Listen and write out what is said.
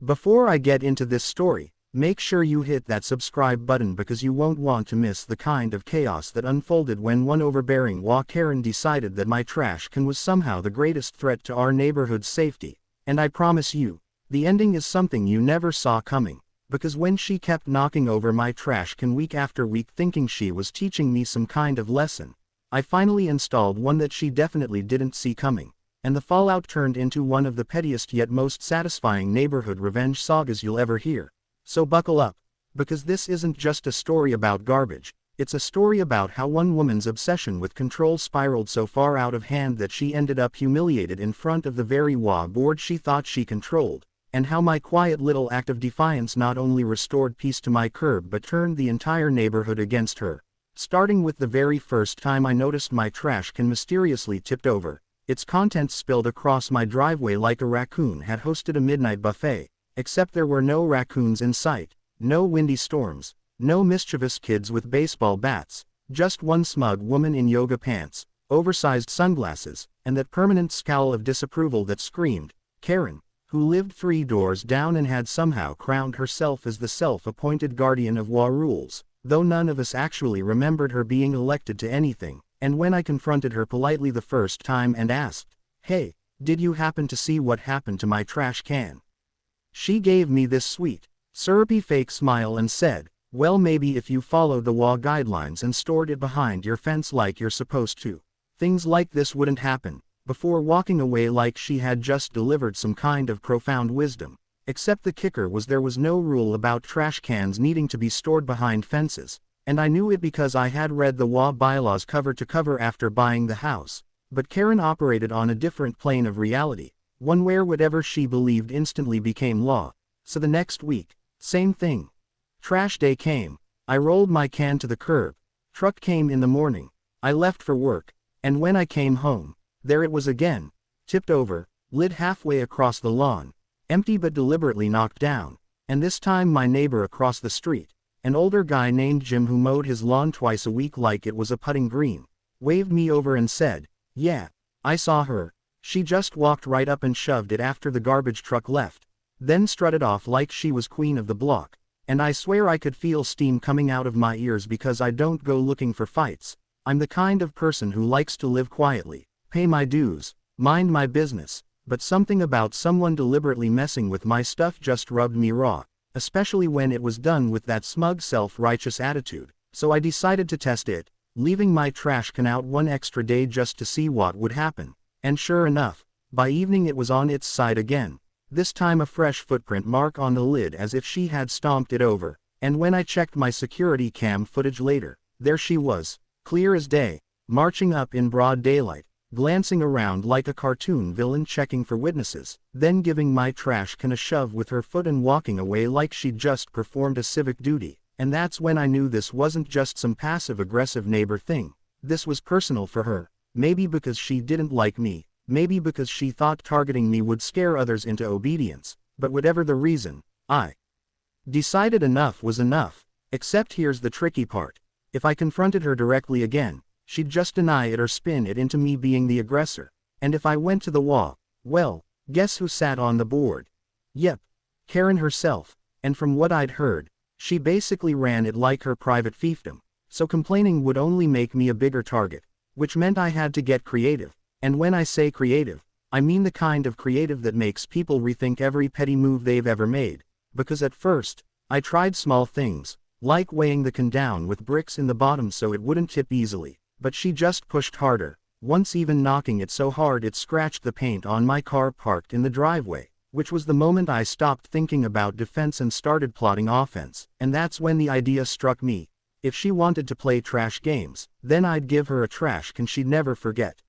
Before I get into this story, make sure you hit that subscribe button because you won't want to miss the kind of chaos that unfolded when one overbearing HOA Karen decided that my trash can was somehow the greatest threat to our neighborhood's safety, and I promise you, the ending is something you never saw coming, because when she kept knocking over my trash can week after week thinking she was teaching me some kind of lesson, I finally installed one that she definitely didn't see coming, and the fallout turned into one of the pettiest yet most satisfying neighborhood revenge sagas you'll ever hear. So buckle up, because this isn't just a story about garbage, it's a story about how one woman's obsession with control spiraled so far out of hand that she ended up humiliated in front of the very HOA board she thought she controlled, and how my quiet little act of defiance not only restored peace to my curb but turned the entire neighborhood against her. Starting with the very first time I noticed my trash can mysteriously tipped over, its contents spilled across my driveway like a raccoon had hosted a midnight buffet, except there were no raccoons in sight, no windy storms, no mischievous kids with baseball bats, just one smug woman in yoga pants, oversized sunglasses, and that permanent scowl of disapproval that screamed, Karen, who lived 3 doors down and had somehow crowned herself as the self-appointed guardian of HOA rules, though none of us actually remembered her being elected to anything. And when I confronted her politely the first time and asked, "Hey, did you happen to see what happened to my trash can?" she gave me this sweet, syrupy fake smile and said, "Well, maybe if you followed the HOA guidelines and stored it behind your fence like you're supposed to, things like this wouldn't happen," before walking away like she had just delivered some kind of profound wisdom. Except the kicker was there was no rule about trash cans needing to be stored behind fences. And I knew it because I had read the HOA bylaws cover to cover after buying the house, but Karen operated on a different plane of reality, one where whatever she believed instantly became law. So the next week, same thing. Trash day came, I rolled my can to the curb, truck came in the morning, I left for work, and when I came home, there it was again, tipped over, lid halfway across the lawn, empty but deliberately knocked down, and this time my neighbor across the street, an older guy named Jim who mowed his lawn twice a week like it was a putting green, waved me over and said, "Yeah, I saw her. She just walked right up and shoved it after the garbage truck left, then strutted off like she was queen of the block," and I swear I could feel steam coming out of my ears because I don't go looking for fights. I'm the kind of person who likes to live quietly, pay my dues, mind my business, but something about someone deliberately messing with my stuff just rubbed me raw. Especially when it was done with that smug self-righteous attitude, so I decided to test it, leaving my trash can out one extra day just to see what would happen, and sure enough, by evening it was on its side again, this time a fresh footprint mark on the lid as if she had stomped it over, and when I checked my security cam footage later, there she was, clear as day, marching up in broad daylight, glancing around like a cartoon villain checking for witnesses, then giving my trash can a shove with her foot and walking away like she'd just performed a civic duty. And that's when I knew this wasn't just some passive-aggressive neighbor thing. This was personal for her, maybe because she didn't like me, maybe because she thought targeting me would scare others into obedience, but whatever the reason, I decided enough was enough. Except here's the tricky part. If I confronted her directly again, she'd just deny it or spin it into me being the aggressor. And if I went to the HOA, well, guess who sat on the board? Yep, Karen herself, and from what I'd heard, she basically ran it like her private fiefdom, so complaining would only make me a bigger target, which meant I had to get creative, and when I say creative, I mean the kind of creative that makes people rethink every petty move they've ever made, because at first, I tried small things, like weighing the can down with bricks in the bottom so it wouldn't tip easily. But she just pushed harder, once even knocking it so hard it scratched the paint on my car parked in the driveway, which was the moment I stopped thinking about defense and started plotting offense, and that's when the idea struck me. If she wanted to play trash games, then I'd give her a trash can she'd never forget.